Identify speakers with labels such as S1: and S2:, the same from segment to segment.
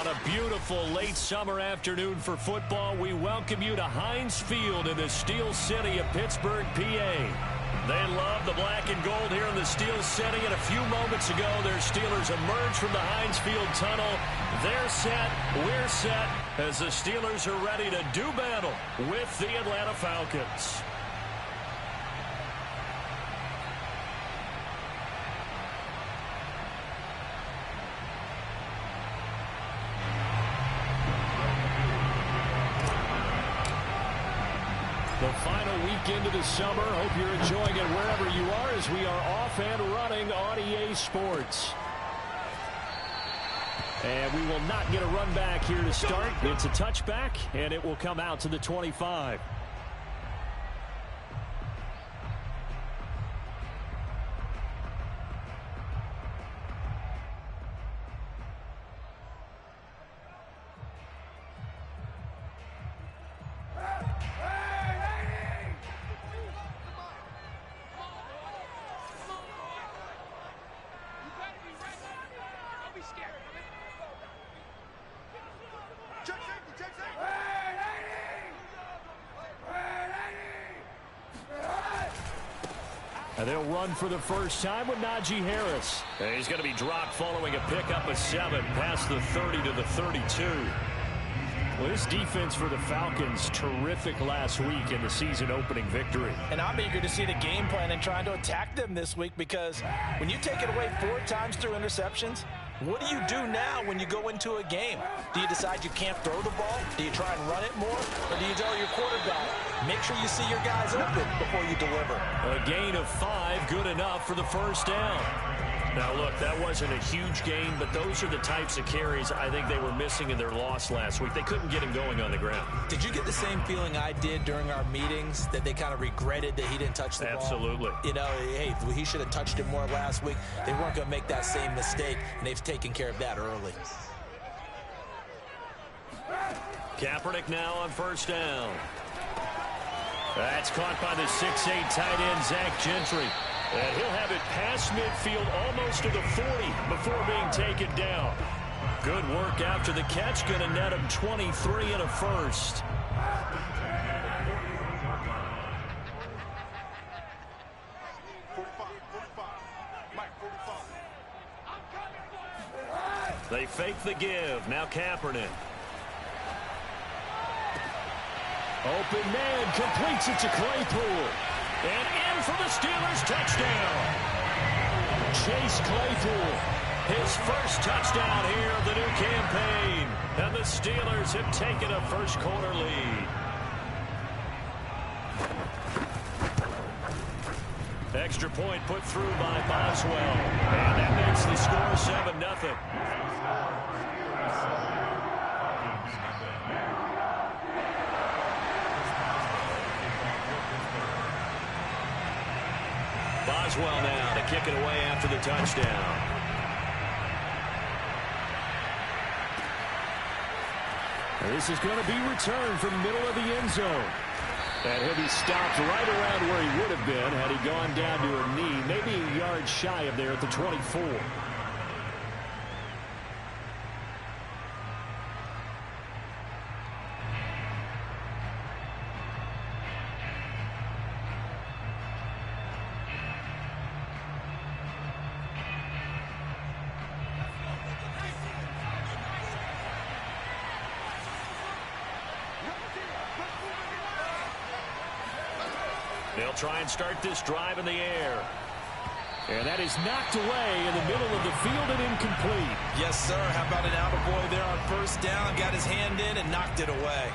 S1: On a beautiful late summer afternoon for football, we welcome you to Heinz Field in the Steel City of Pittsburgh, PA. They love the black and gold here in the Steel City, and a few moments ago, their Steelers emerged from the Heinz Field tunnel. They're set, we're set, as the Steelers are ready to do battle with the Atlanta Falcons. The final weekend of the summer. Hope you're enjoying it wherever you are as we are off and running on EA Sports. And we will not get a run back here to start. It's a touchback, and it will come out to the 25. And they'll run for the first time with Najee Harris. And he's going to be dropped following a pickup of 7 past the 30 to the 32. Well, this defense for the Falcons, terrific last week in the season-opening victory.
S2: And I'm eager to see the game plan and trying to attack them this week, because when you take it away 4 times through interceptions, what do you do now when you go into a game? Do you decide you can't throw the ball? Do you try and run it more? Or do you tell your quarterback, make sure you see your guys open before you deliver?
S1: A gain of 5, good enough for the first down. Now, look, that wasn't a huge gain, but those are the types of carries I think they were missing in their loss last week. They couldn't get him going on the ground.
S2: Did you get the same feeling I did during our meetings, that they kind of regretted that he didn't touch the ball?
S1: Absolutely.
S2: You know, hey, he should have touched it more last week. They weren't going to make that same mistake, and they've taken care of that early.
S1: Kaepernick now on first down. That's caught by the 6'8" tight end, Zach Gentry. And he'll have it past midfield, almost to the 40, before being taken down. Good work after the catch, going to net him 23 and a first. They fake the give. Now Kaepernick. Open man, completes it to Claypool. And in for the Steelers, touchdown. Chase Claypool, his first touchdown here of the new campaign. And the Steelers have taken a first quarter lead. Extra point put through by Boswell. And that makes the score 7-0. Boswell now to kick it away after the touchdown. And this is going to be returned from the middle of the end zone. And he'll be stopped right around where he would have been had he gone down to a knee, maybe a yard shy of there at the 24. They'll try and start this drive in the air. And that is knocked away in the middle of the field and incomplete.
S2: Yes, sir. How about an attaboy there on first down? Got his hand in and knocked it away.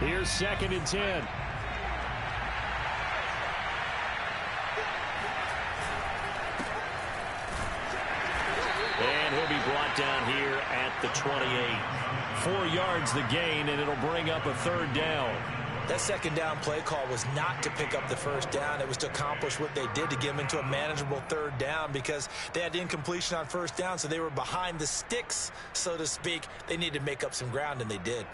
S1: Here's 2nd and 10. And he'll be brought down here at the 28. 4 yards the gain, and it'll bring up a 3rd down.
S2: That second down play call was not to pick up the first down. It was to accomplish what they did, to get them into a manageable third down, because they had incompletion on first down, so they were behind the sticks, so to speak. They needed to make up some ground, and they did.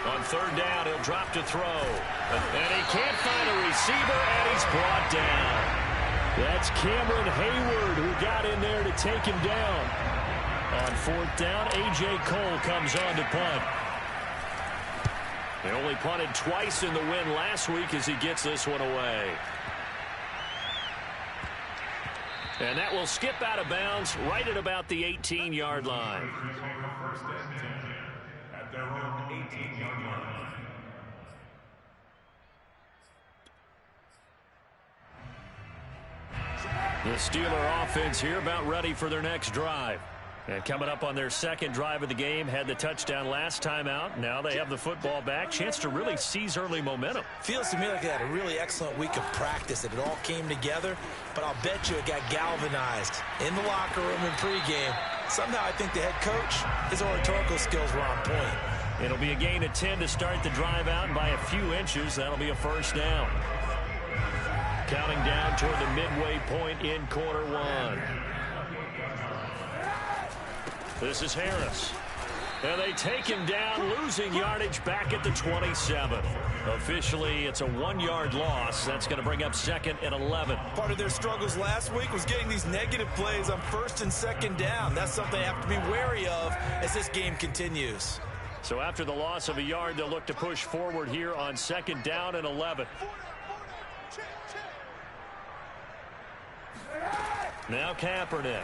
S1: On third down, he'll drop to throw. And he can't find a receiver, and he's brought down. That's Cameron Hayward who got in there to take him down. On fourth down, A.J. Cole comes on to punt. They only punted twice in the win last week as he gets this one away. And that will skip out of bounds right at about the 18-yard line. At their own 18-yard line. The Steeler offense here about ready for their next drive. And coming up on their second drive of the game, had the touchdown last time out. Now they have the football back. Chance to really seize early momentum.
S2: Feels to me like they had a really excellent week of practice, that it all came together. But I'll bet you it got galvanized in the locker room in pregame. Somehow I think the head coach, his oratorical skills were on point.
S1: It'll be a gain of 10 to start the drive out, and by a few inches, that'll be a first down. Counting down toward the midway point in quarter one. This is Harris. And they take him down, losing yardage back at the 27. Officially, it's a 1-yard loss. That's going to bring up second and 11.
S2: Part of their struggles last week was getting these negative plays on first and second down. That's something they have to be wary of as this game continues.
S1: So after the loss of a yard, they'll look to push forward here on second down and 11. Now Kaepernick.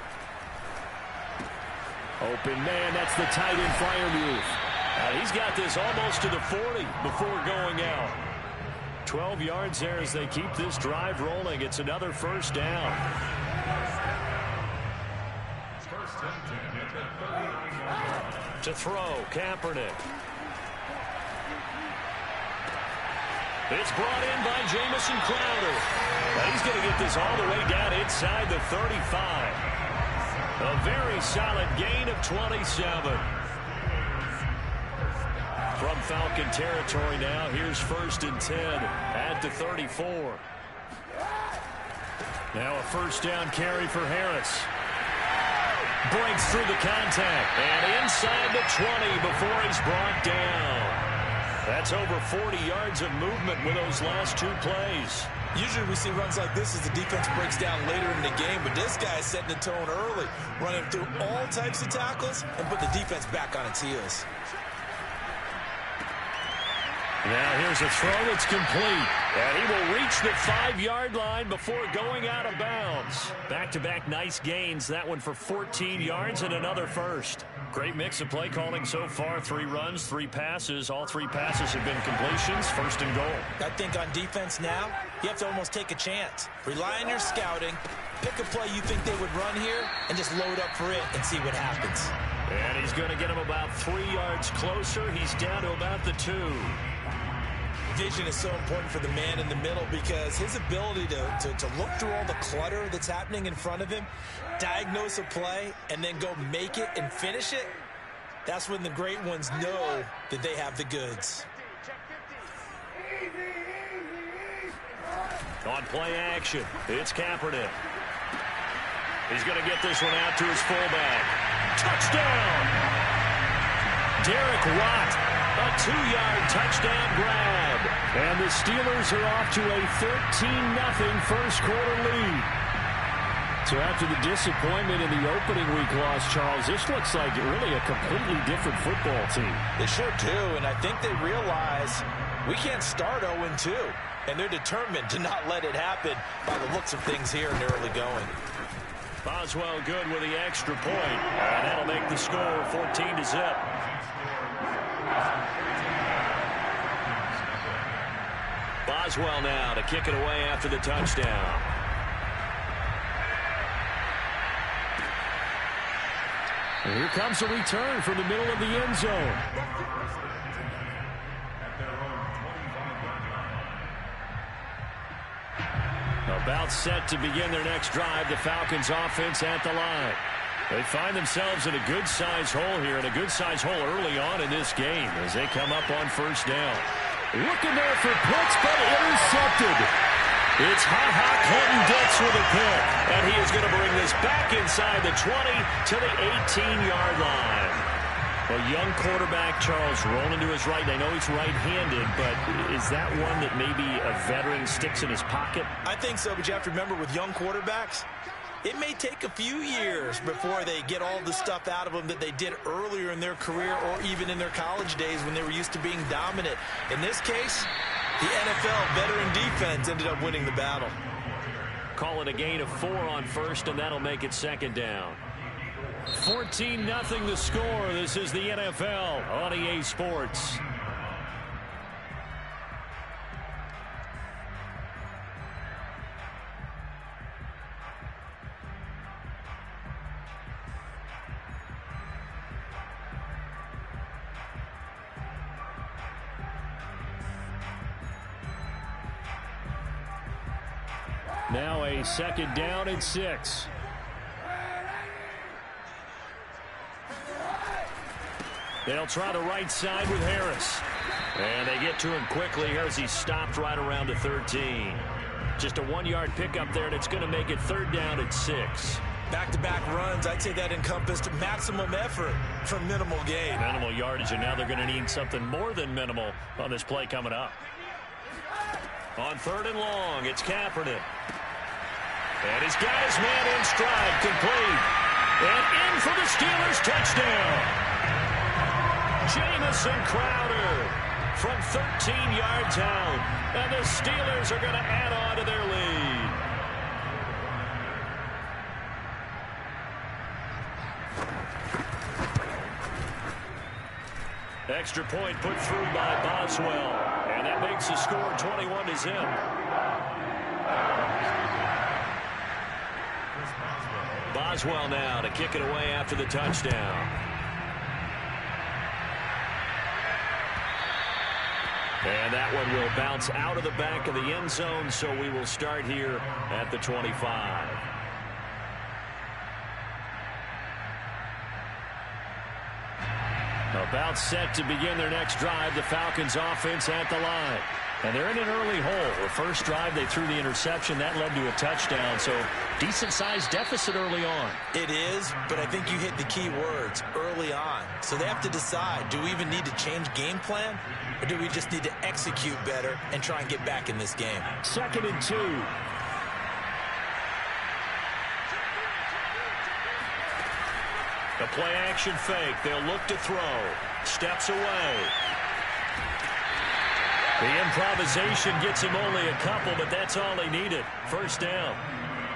S1: Open man, that's the tight end Freiermuth. He's got this almost to the 40 before going out. 12 yards there as they keep this drive rolling. It's another first down. To throw, Kaepernick. It's brought in by Jamison Crowder. And he's going to get this all the way down inside the 35. A very solid gain of 27. From Falcon territory now, here's first and 10 at the 34. Now a first down carry for Harris. Breaks through the contact and inside the 20 before he's brought down. That's over 40 yards of movement with those last two plays.
S2: Usually we see runs like this as the defense breaks down later in the game, but this guy is setting the tone early, running through all types of tackles and put the defense back on its heels.
S1: Now here's a throw that's complete. And he will reach the 5-yard line before going out of bounds. Back-to-back nice gains. That one for 14 yards and another first. Great mix of play calling so far. 3 runs, 3 passes. All 3 passes have been completions. First and goal.
S2: I think on defense now, you have to almost take a chance. Rely on your scouting. Pick a play you think they would run here and just load up for it and see what happens.
S1: And he's going to get him about 3 yards closer. He's down to about the 2.
S2: Vision is so important for the man in the middle because his ability to look through all the clutter that's happening in front of him, diagnose a play, and then go make it and finish it, that's when the great ones know that they have the goods.
S1: On play action, it's Kaepernick. He's going to get this one out to his fullback. Touchdown! Derek Watt, a 2-yard touchdown grab. And the Steelers are off to a 13-0 first quarter lead. So after the disappointment in the opening week loss, Charles, this looks like really a completely different football team.
S2: They sure do, and I think they realize we can't start 0-2. And they're determined to not let it happen by the looks of things here in the early going.
S1: Boswell good with the extra point. And that'll make the score 14-0. Boswell now to kick it away after the touchdown. And here comes a return from the middle of the end zone. About set to begin their next drive. The Falcons offense at the line. They find themselves in a good-sized hole here, and a good-sized hole early on in this game as they come up on first down. Looking there for Pitts, but intercepted. It's Clinton Dix with a pick, and he is going to bring this back inside the 20 to the 18-yard line. A young quarterback, Charles, rolling to his right. I know he's right-handed, but is that one that maybe a veteran sticks in his pocket?
S2: I think so, but you have to remember with young quarterbacks, it may take a few years before they get all the stuff out of them that they did earlier in their career or even in their college days when they were used to being dominant. In this case, the NFL veteran defense ended up winning the battle.
S1: Call it a gain of 4 on first, and that'll make it second down. 14-0 the score. This is the NFL on EA Sports. Now a second down and 6. They'll try the right side with Harris. And they get to him quickly here as he stopped right around the 13. Just a 1-yard pickup there, and it's going to make it third down and 6.
S2: Back-to-back runs, I'd say that encompassed maximum effort for minimal gain.
S1: Minimal yardage, and now they're going to need something more than minimal on this play coming up. On third and long, it's Kaepernick. And he's got his man in stride, complete. And in for the Steelers, touchdown. Jamison Crowder from 13 yards out. And the Steelers are going to add on to their lead. Extra point put through by Boswell. And that makes the score 21-0. Boswell now to kick it away after the touchdown. And that one will bounce out of the back of the end zone, so we will start here at the 25. About set to begin their next drive, the Falcons offense at the line. And they're in an early hole. The first drive, they threw the interception. That led to a touchdown, so decent-sized deficit early on.
S2: It is, but I think you hit the key words, early on. So they have to decide, do we even need to change game plan, or do we just need to execute better and try and get back in this game?
S1: 2nd and 2. The play-action fake. They'll look to throw. Steps away. The improvisation gets him only a couple, but that's all he needed. First down.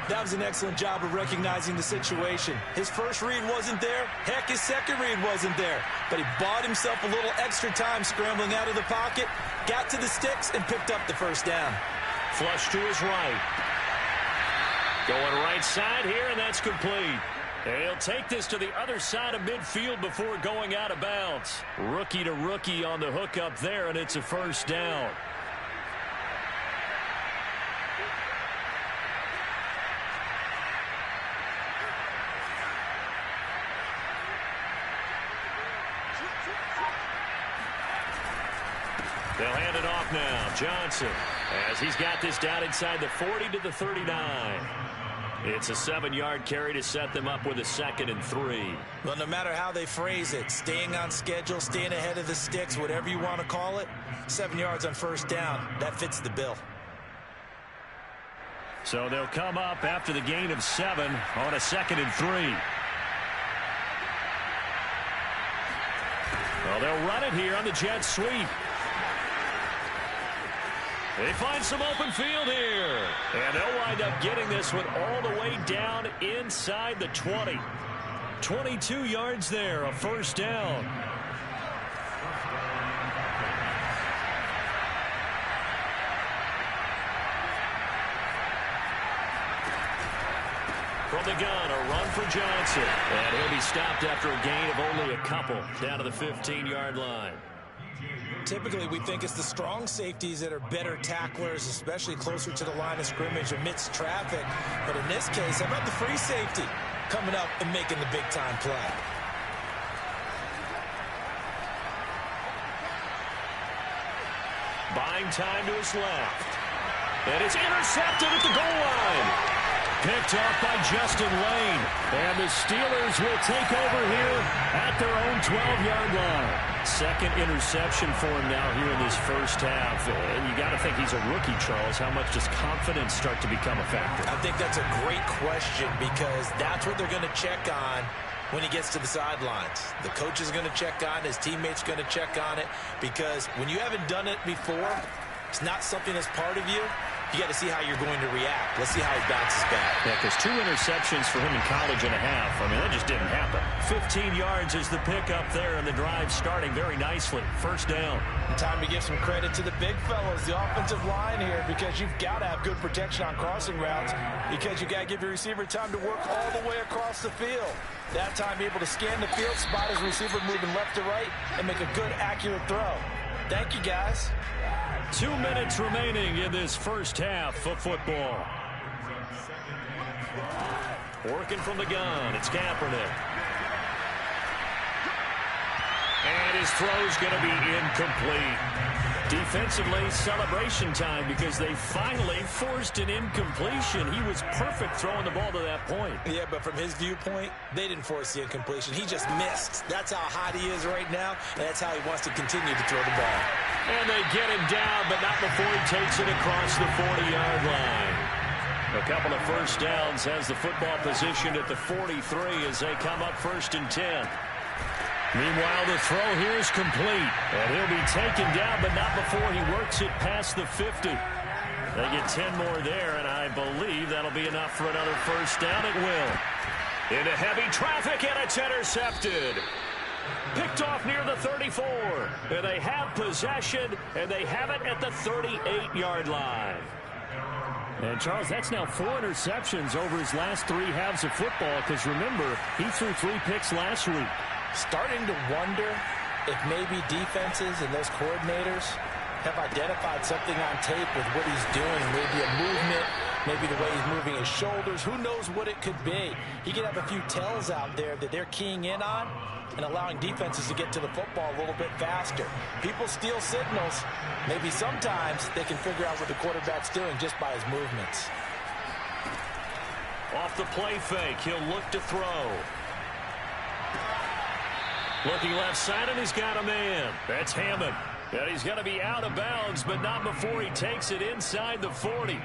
S2: That was an excellent job of recognizing the situation. His first read wasn't there. Heck, his second read wasn't there. But he bought himself a little extra time scrambling out of the pocket, got to the sticks, and picked up the first down.
S1: Flush to his right. Going right side here, and that's complete. He'll take this to the other side of midfield before going out of bounds. Rookie to rookie on the hook up there, and it's a first down. They'll hand it off now. Johnson, as he's got this down inside the 40 to the 39. It's a 7-yard carry to set them up with a 2nd and 3.
S2: Well, no matter how they phrase it, staying on schedule, staying ahead of the sticks, whatever you want to call it, 7 yards on first down, that fits the bill.
S1: So they'll come up after the gain of 7 on a 2nd and 3. Well, they'll run it here on the jet sweep. They find some open field here. And they'll wind up getting this one all the way down inside the 20. 22 yards there, a first down. From the gun, a run for Johnson. And he'll be stopped after a gain of only a couple down to the 15-yard line.
S2: Typically, we think it's the strong safeties that are better tacklers, especially closer to the line of scrimmage amidst traffic. But in this case, how about the free safety? coming up and making the big-time play.
S1: Buying time to his left. And it's intercepted at the goal line. Picked off by Justin Layne. And the Steelers will take over here at their own 12-yard line. Second interception for him now here in this first half. And you got to think he's a rookie, Charles. How much does confidence start to become a factor?
S2: I think that's a great question because that's what they're going to check on when he gets to the sidelines. The coach is going to check on it. His teammates going to check on it because when you haven't done it before, it's not something that's part of you. You got to see how you're going to react. Let's see how he bounces back.
S1: Yeah, because 2 interceptions for him in college and a half. I mean, that just didn't happen. 15 yards is the pickup there, and the drive starting very nicely. First down.
S2: And time to give some credit to the big fellas, the offensive line here, because you've got to have good protection on crossing routes because you got to give your receiver time to work all the way across the field. That time, be able to scan the field, spot his receiver moving left to right, and make a good, accurate throw. Thank you, guys.
S1: 2 minutes remaining in this first half of football. Working from the gun, it's Kaepernick. And his throw's going to be incomplete. Defensively, celebration time because they finally forced an incompletion. He was perfect throwing the ball to that point.
S2: Yeah, but from his viewpoint, they didn't force the incompletion. He just missed. That's how hot he is right now, and that's how he wants to continue to throw the ball.
S1: And they get him down, but not before he takes it across the 40-yard line. A couple of first downs has the football positioned at the 43 as they come up 1st and 10. Meanwhile, the throw here is complete. And he'll be taken down, but not before he works it past the 50. They get 10 more there, and I believe that'll be enough for another first down. It will. Into heavy traffic, and it's intercepted. Picked off near the 34. And they have possession, and they have it at the 38-yard line. And, Charles, that's now 4 interceptions over his last 3 halves of football because, remember, he threw 3 picks last week.
S2: Starting to wonder if maybe defenses and those coordinators have identified something on tape with what he's doing. Maybe a movement, maybe the way he's moving his shoulders. Who knows what it could be? He could have a few tells out there that they're keying in on and allowing defenses to get to the football a little bit faster. People steal signals. Maybe sometimes they can figure out what the quarterback's doing just by his movements.
S1: Off the play fake, he'll look to throw. Looking left side, and he's got a man. That's Hammond. And he's going to be out of bounds, but not before he takes it inside the 40.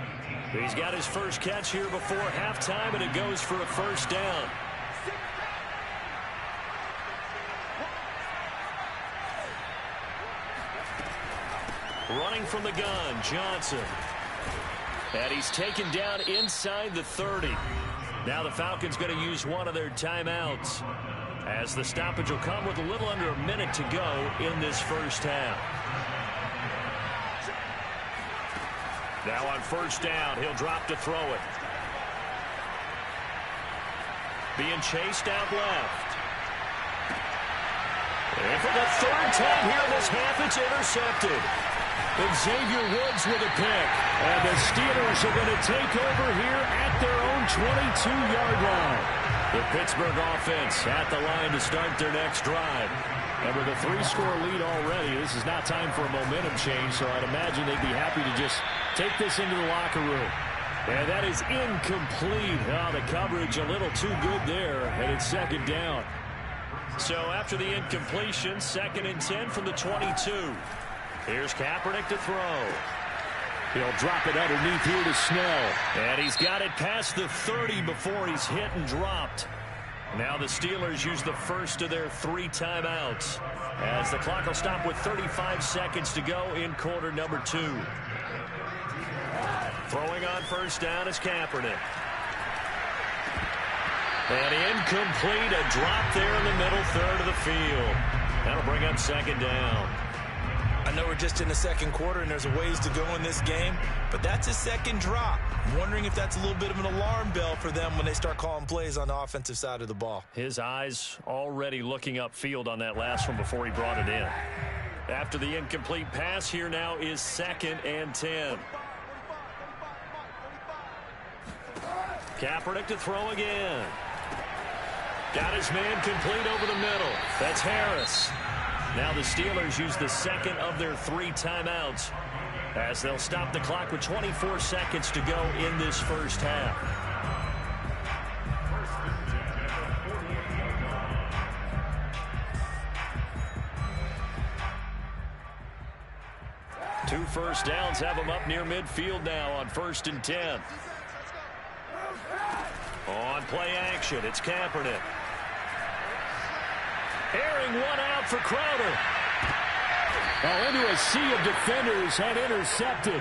S1: He's got his first catch here before halftime, and it goes for a first down. Running from the gun, Johnson. And he's taken down inside the 30. Now the Falcons going to use one of their timeouts, as the stoppage will come with a little under a minute to go in this first half. Now on first down, he'll drop to throw it. Being chased out left. And for the 3rd time here in this half, it's intercepted. And Xavier Woods with a pick. And the Steelers are going to take over here at their own 22-yard line. The Pittsburgh offense at the line to start their next drive. And with a 3-score lead already, this is not time for a momentum change, so I'd imagine they'd be happy to just take this into the locker room. And that is incomplete. Oh, the coverage a little too good there, and it's 2nd down. So after the incompletion, 2nd and 10 from the 22. Here's Kaepernick to throw. He'll drop it underneath here to Snell. And he's got it past the 30 before he's hit and dropped. Now the Steelers use the first of their 3 timeouts, as the clock will stop with 35 seconds to go in quarter number 2. Throwing on first down is Kaepernick. And incomplete, a drop there in the middle third of the field. That'll bring up 2nd down.
S2: I know we're just in the 2nd quarter and there's a ways to go in this game, but that's his 2nd drop. I'm wondering if that's a little bit of an alarm bell for them when they start calling plays on the offensive side of the ball.
S1: His eyes already looking upfield on that last one before he brought it in. After the incomplete pass, here now is 2nd and 10. Kaepernick to throw again. Got his man complete over the middle. That's Harris. Now the Steelers use the second of their 3 timeouts as they'll stop the clock with 24 seconds to go in this first half. Two first downs have them up near midfield now on 1st and 10. On play action, it's Kaepernick. Airing one out for Crowder. Into a sea of defenders and intercepted.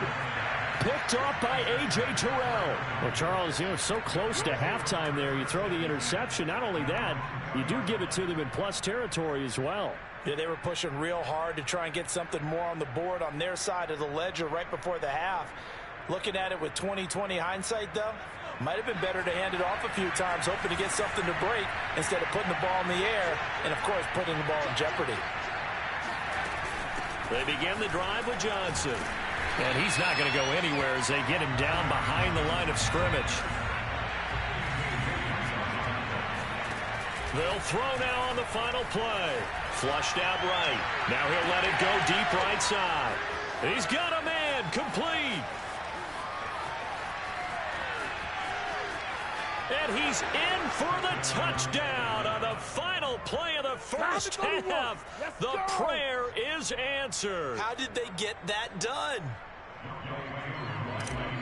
S1: Picked off by A.J. Terrell.
S3: Well, Charles, so close to halftime there. You throw the interception. Not only that, you do give it to them in plus territory as well.
S2: Yeah, they were pushing real hard to try and get something more on the board on their side of the ledger right before the half. Looking at it with 20/20 hindsight, though, might have been better to hand it off a few times, hoping to get something to break instead of putting the ball in the air and, of course, putting the ball in jeopardy.
S1: They begin the drive with Johnson. And he's not going to go anywhere as they get him down behind the line of scrimmage. They'll throw now on the final play. Flushed out right. Now he'll let it go deep right side. He's got a man complete. And he's in for the touchdown on the final play of the first half. The prayer is answered.
S2: How did they get that done?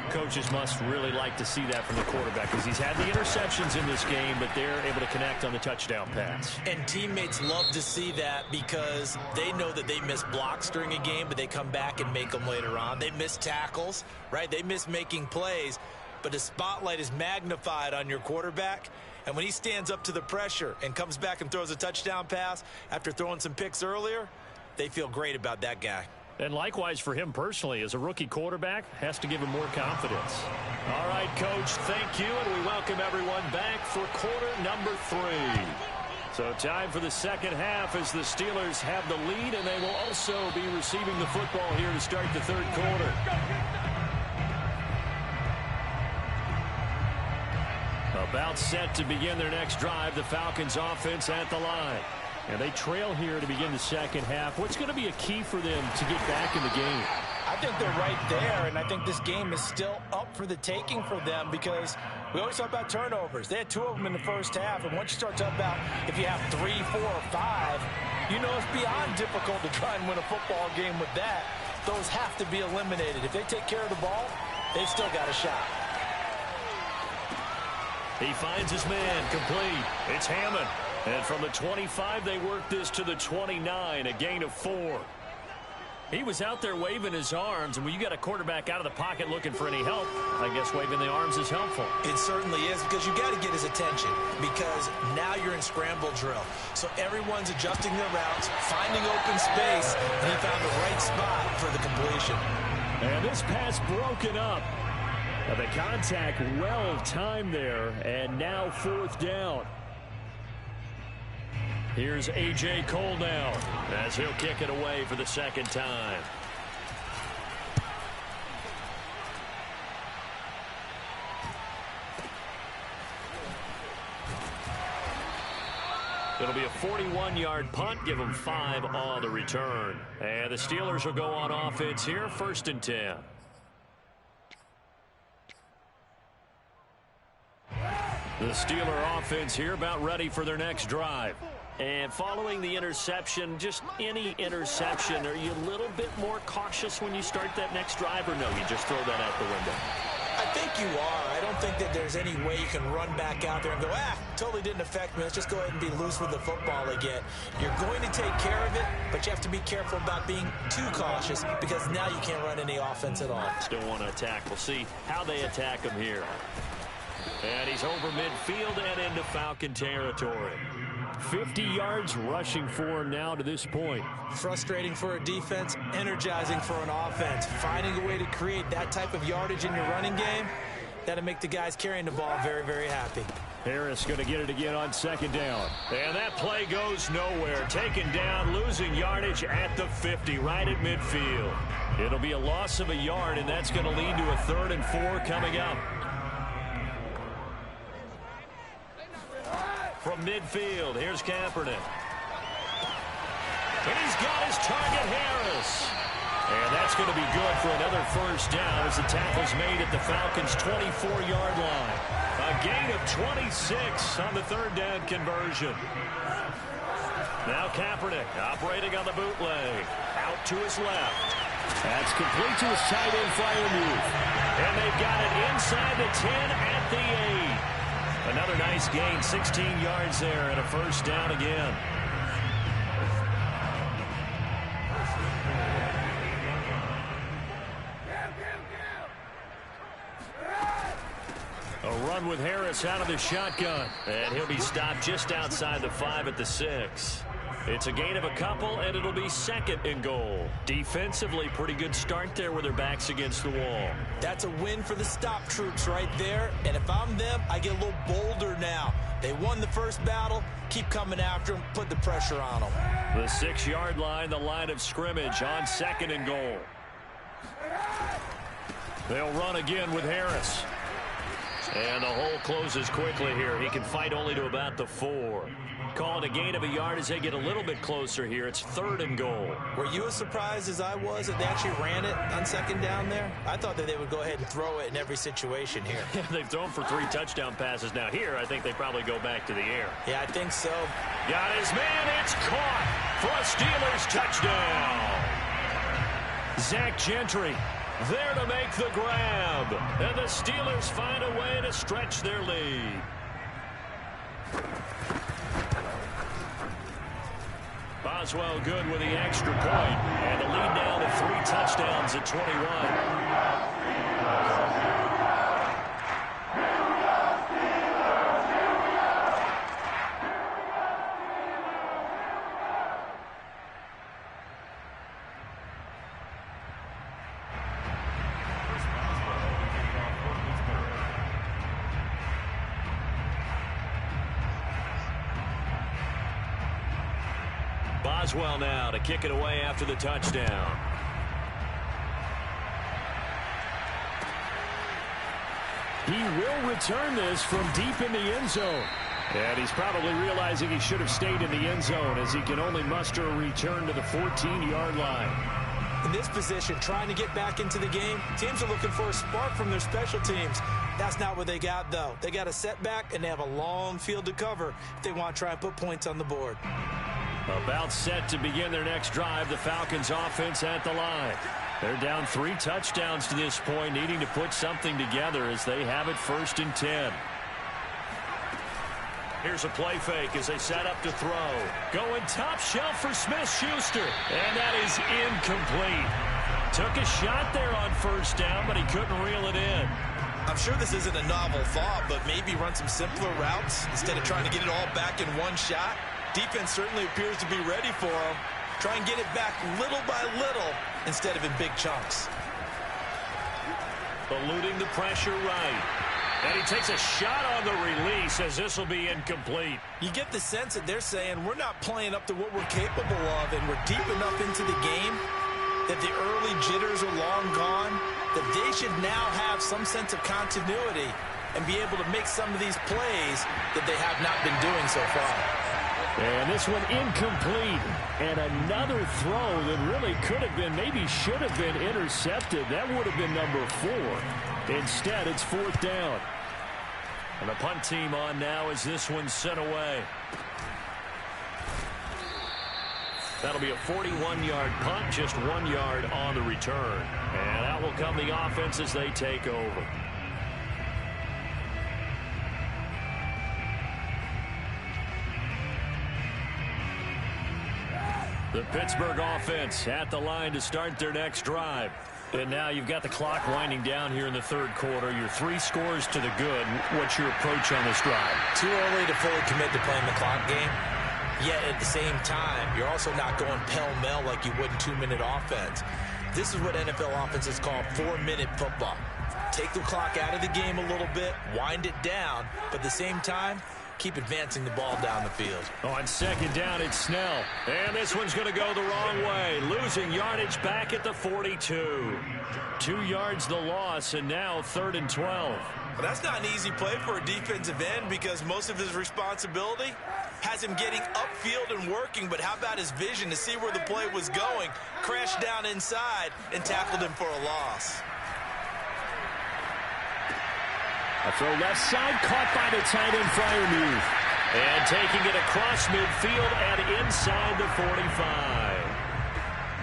S3: Coaches must really like to see that from the quarterback because he's had the interceptions in this game, but they're able to connect on the touchdown pass.
S2: And teammates love to see that because they know that they miss blocks during a game, but they come back and make them later on. They miss tackles, right? They miss making plays, but the spotlight is magnified on your quarterback. And when he stands up to the pressure and comes back and throws a touchdown pass after throwing some picks earlier, they feel great about that guy.
S3: And likewise for him personally, as a rookie quarterback, has to give him more confidence.
S1: All right, Coach, thank you, and we welcome everyone back for quarter number 3. So time for the second half as the Steelers have the lead, and they will also be receiving the football here to start the third quarter. About set to begin their next drive, the Falcons offense at the line.
S3: And they trail here to begin the second half. What's going to be a key for them to get back in the game?
S2: I think they're right there, and I think this game is still up for the taking for them because we always talk about turnovers. They had 2 of them in the first half, and once you start talking about if you have 3, 4, or 5, you know it's beyond difficult to try and win a football game with that. Those have to be eliminated. If they take care of the ball, they've still got a shot.
S1: He finds his man complete. It's Hammond. And from the 25, they work this to the 29, a gain of 4. He was out there waving his arms, and when you got a quarterback out of the pocket looking for any help, I guess waving the arms is helpful.
S2: It certainly is because you got to get his attention because now you're in scramble drill. So everyone's adjusting their routes, finding open space, and he found the right spot for the completion.
S3: And this pass broken up. Now the contact well timed there, and now 4th down.
S1: Here's A.J. Cole now as he'll kick it away for the second time. It'll be a 41-yard punt. Give them 5 on the return. And the Steelers will go on offense here, 1st and 10. The Steeler offense here about ready for their next drive. And following the interception, just any interception, are you a little bit more cautious when you start that next drive, or no, you just throw that out the window?
S2: I think you are. I don't think that there's any way you can run back out there and go, totally didn't affect me. Let's just go ahead and be loose with the football again. You're going to take care of it, but you have to be careful about being too cautious because now you can't run any offense at all.
S1: Still want to attack. We'll see how they attack him here. And he's over midfield and into Falcon territory.
S3: 50 yards rushing for him now to this point.
S2: Frustrating for a defense, energizing for an offense. Finding a way to create that type of yardage in your running game, that'll make the guys carrying the ball very, very happy.
S3: Harris going to get it again on 2nd down.
S1: And that play goes nowhere. Taken down, losing yardage at the 50, right at midfield. It'll be a loss of a yard, and that's going to lead to a 3rd and 4 coming up. From midfield, here's Kaepernick. And he's got his target, Harris. And that's going to be good for another first down as the tackle's made at the Falcons' 24-yard line. A gain of 26 on the third down conversion. Now Kaepernick operating on the bootleg. Out to his left.
S3: That's complete to his tight end flyer move.
S1: And they've got it inside the 10 at the 8. Another nice gain, 16 yards there and a first down again. A run with Harris out of the shotgun. And he'll be stopped just outside the 5 at the 6. It's a gain of a couple, and it'll be second and goal. Defensively, pretty good start there with their backs against the wall.
S2: That's a win for the stop troops right there. And if I'm them, I get a little bolder now. They won the first battle. Keep coming after them. Put the pressure on them.
S1: The 6-yard line, the line of scrimmage on second and goal. They'll run again with Harris. And the hole closes quickly here. He can fight only to about the 4. Call it a gain of a yard as they get a little bit closer here. It's third and goal.
S2: Were you as surprised as I was that they actually ran it on second down there? I thought that they would go ahead and throw it in every situation here.
S1: They've thrown for 3 touchdown passes. Now here, I think they probably go back to the air.
S2: Yeah, I think so.
S1: Got his man. It's caught for a Steelers touchdown. Zach Gentry there to make the grab. And the Steelers find a way to stretch their lead. Boswell good with the extra point. And the lead now to 3 touchdowns at 21. Boswell now to kick it away after the touchdown.
S3: He will return this from deep in the end zone. And he's probably realizing he should have stayed in the end zone as he can only muster a return to the 14-yard line.
S2: In this position, trying to get back into the game, teams are looking for a spark from their special teams. That's not what they got, though. They got a setback, and they have a long field to cover if they want to try and put points on the board.
S1: About set to begin their next drive, the Falcons offense at the line. They're down 3 touchdowns to this point, needing to put something together as they have it first and 10. Here's a play fake as they set up to throw. Going top shelf for Smith-Schuster. And that is incomplete. Took a shot there on first down, but he couldn't reel it in.
S2: I'm sure this isn't a novel thought, but maybe run some simpler routes instead of trying to get it all back in one shot. Defense certainly appears to be ready for him. Try and get it back little by little instead of in big chunks.
S1: Eluding the pressure right. And he takes a shot on the release as this will be incomplete.
S2: You get the sense that they're saying we're not playing up to what we're capable of, and we're deep enough into the game that the early jitters are long gone, that they should now have some sense of continuity and be able to make some of these plays that they have not been doing so far.
S3: And this one incomplete. And another throw that really could have been, maybe should have been intercepted. That would have been number 4. Instead, it's 4th down.
S1: And the punt team on now as this one's sent away. That'll be a 41-yard punt, just 1 yard on the return. And out will come the offense as they take over. The Pittsburgh offense at the line to start their next drive. And now you've got the clock winding down here in the third quarter. Your 3 scores to the good. What's your approach on this drive?
S2: Too early to fully commit to playing the clock game. Yet at the same time, you're also not going pell-mell like you would in 2-minute offense. This is what NFL offenses call 4-minute football. Take the clock out of the game a little bit, wind it down, but at the same time, keep advancing the ball down the field.
S1: On second down, it's Snell. And this one's going to go the wrong way. Losing yardage back at the 42. 2 yards the loss, and now 3rd and 12.
S2: Well, that's not an easy play for a defensive end because most of his responsibility has him getting upfield and working, but how about his vision to see where the play was going, crashed down inside, and tackled him for a loss.
S3: A throw left side, caught by the tight end, Freiermuth.
S1: And taking it across midfield and inside the 45.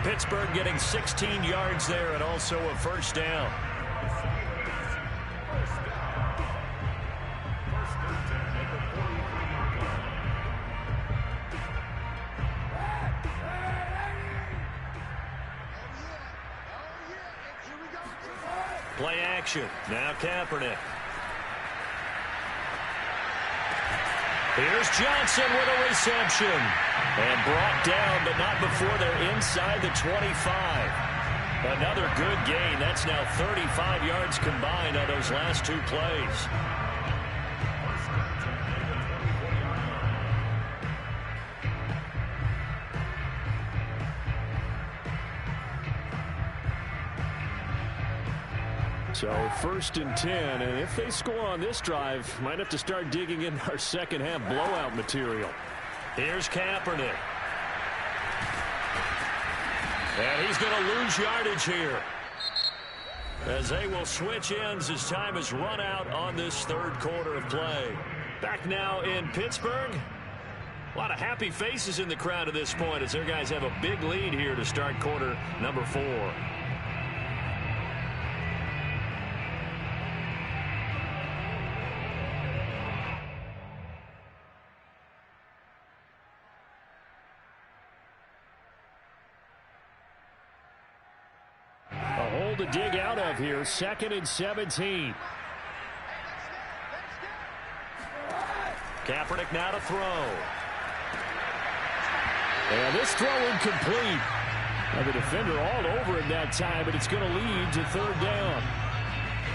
S1: Pittsburgh getting 16 yards there and also a first down. Play action. Now Kaepernick. Here's Johnson with a reception. And brought down, but not before they're inside the 25. Another good gain. That's now 35 yards combined on those last 2 plays.
S3: So 1st and 10, and if they score on this drive, might have to start digging in our second half blowout material.
S1: Here's Kaepernick. And he's going to lose yardage here, as they will switch ends as time has run out on this 3rd quarter of play. Back now in Pittsburgh. A lot of happy faces in the crowd at this point as their guys have a big lead here to start quarter number 4.
S3: To dig out of here, 2nd and 17.
S1: Kaepernick now to throw.
S3: And this throw incomplete. Now the defender all over it that time, but it's going to lead to 3rd down.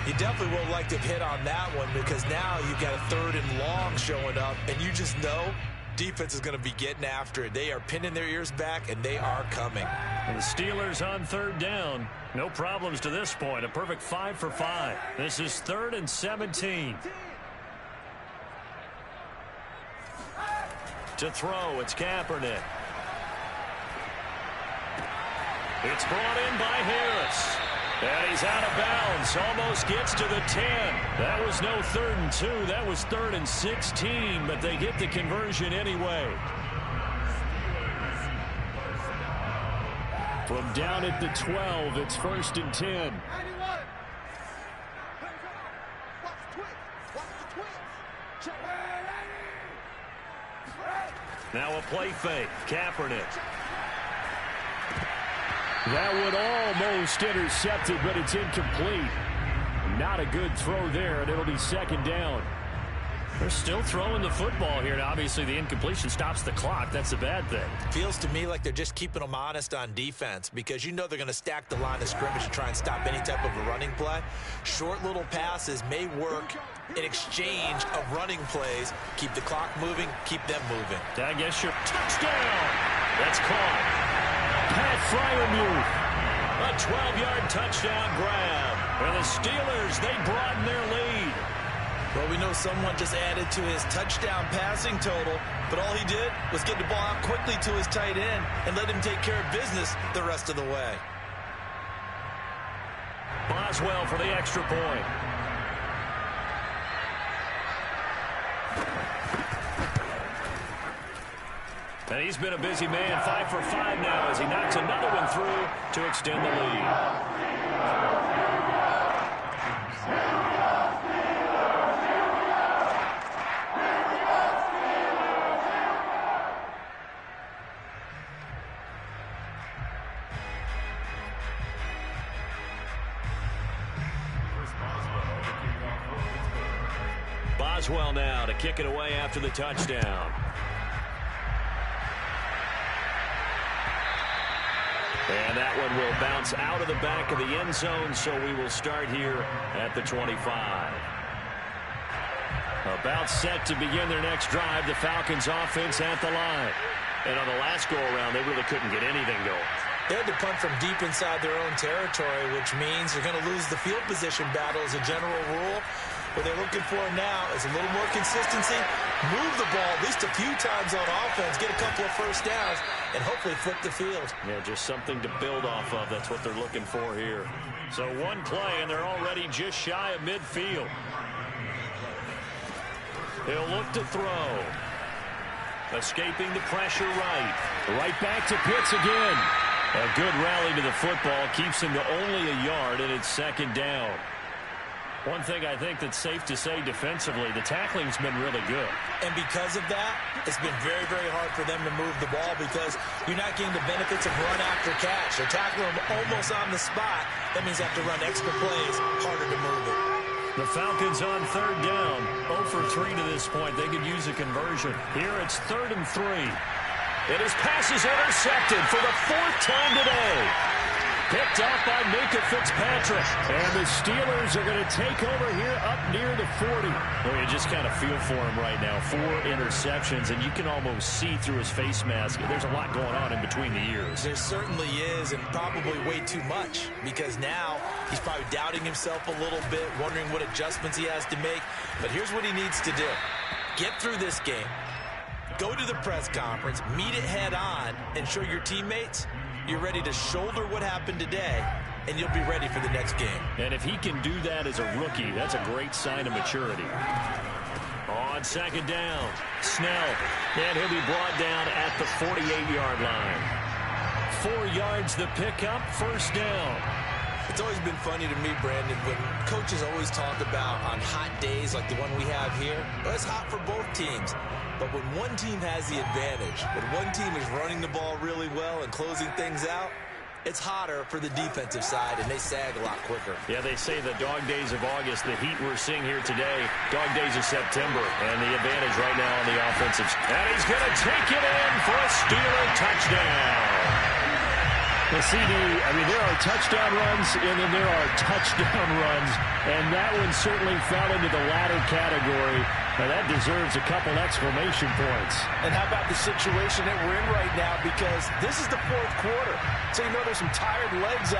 S2: You definitely won't like to hit on that one because now you've got a 3rd and long showing up, and you just know defense is going to be getting after it. They are pinning their ears back, and they are coming.
S1: And the Steelers on 3rd down. No problems to this point. A perfect 5 for 5. This is 3rd and 17. To throw, it's Kaepernick. It's brought in by Harris. And he's out of bounds. Almost gets to the 10. That was no 3rd and 2. That was 3rd and 16, but they get the conversion anyway.
S3: From down at the 12, it's 1st and 10.
S1: Now a play fake. Kaepernick.
S3: That one almost intercepted, but it's incomplete. Not a good throw there, and it'll be 2nd down.
S1: They're still throwing the football here. Now, obviously, the incompletion stops the clock. That's a bad thing.
S2: Feels to me like they're just keeping them honest on defense because you know they're going to stack the line of scrimmage and try and stop any type of a running play. Short little passes may work in exchange of running plays. Keep the clock moving, keep them moving.
S1: I guess your touchdown. That's caught.
S3: Pat Freiermuth.
S1: A 12-yard touchdown grab. And the Steelers, they broaden their lead.
S2: Well, we know someone just added to his touchdown passing total, but all he did was get the ball out quickly to his tight end and let him take care of business the rest of the way.
S1: Boswell for the extra point. And he's been a busy man, 5 for 5 now as he knocks another one through to extend the lead. Boswell now to kick it away after the touchdown. And that one will bounce out of the back of the end zone, so we will start here at the 25. A About set to begin their next drive. The Falcons offense at the line. And on the last go-around, they really couldn't get anything going.
S2: They had to punt from deep inside their own territory, which means you're going to lose the field position battle as a general rule. What they're looking for now is a little more consistency, move the ball at least a few times on offense, get a couple of first downs, and hopefully flip the field.
S1: Yeah, just something to build off of. That's what they're looking for here. So one play, and they're already just shy of midfield. He'll look to throw. Escaping the pressure right. Right back to Pitts again. A good rally to the football keeps him to only a yard, and it's second down. One thing I think that's safe to say defensively, the tackling's been really good.
S2: And because of that, it's been very, very hard for them to move the ball because you're not getting the benefits of run after catch. They're tackling them almost on the spot. That means they have to run extra plays, harder to move it.
S1: The Falcons on third down. 0 for 3 to this point. They could use a conversion. Here it's 3rd and 3. And his pass is intercepted for the 4th time today. Picked off by Minkah Fitzpatrick. And the Steelers are going to take over here up near the 40. Well, you just kind of feel for him right now. 4 interceptions, and you can almost see through his face mask. There's a lot going on in between the ears.
S2: There certainly is, and probably way too much, because now he's probably doubting himself a little bit, wondering what adjustments he has to make. But here's what he needs to do. Get through this game. Go to the press conference, meet it head on, and show your teammates you're ready to shoulder what happened today, and you'll be ready for the next game.
S1: And if he can do that as a rookie, that's a great sign of maturity. On second down, Snell. And he'll be brought down at the 48-yard line. 4 yards the pickup, first down.
S2: It's always been funny to me, Brandon, when coaches always talk about on hot days like the one we have here, well, it's hot for both teams. But when one team has the advantage, when one team is running the ball really well and closing things out, it's hotter for the defensive side, and they sag a lot quicker.
S1: Yeah, they say the dog days of August, the heat we're seeing here today, dog days of September, and the advantage right now on the offensive. And he's going to take it in for a Steeler touchdown.
S3: The CD, I mean, there are touchdown runs, and then there are touchdown runs, and that one certainly fell into the latter category. Now, that deserves a couple exclamation points.
S2: And how about the situation that we're in right now, because this is the 4th quarter, so you know there's some tired legs out.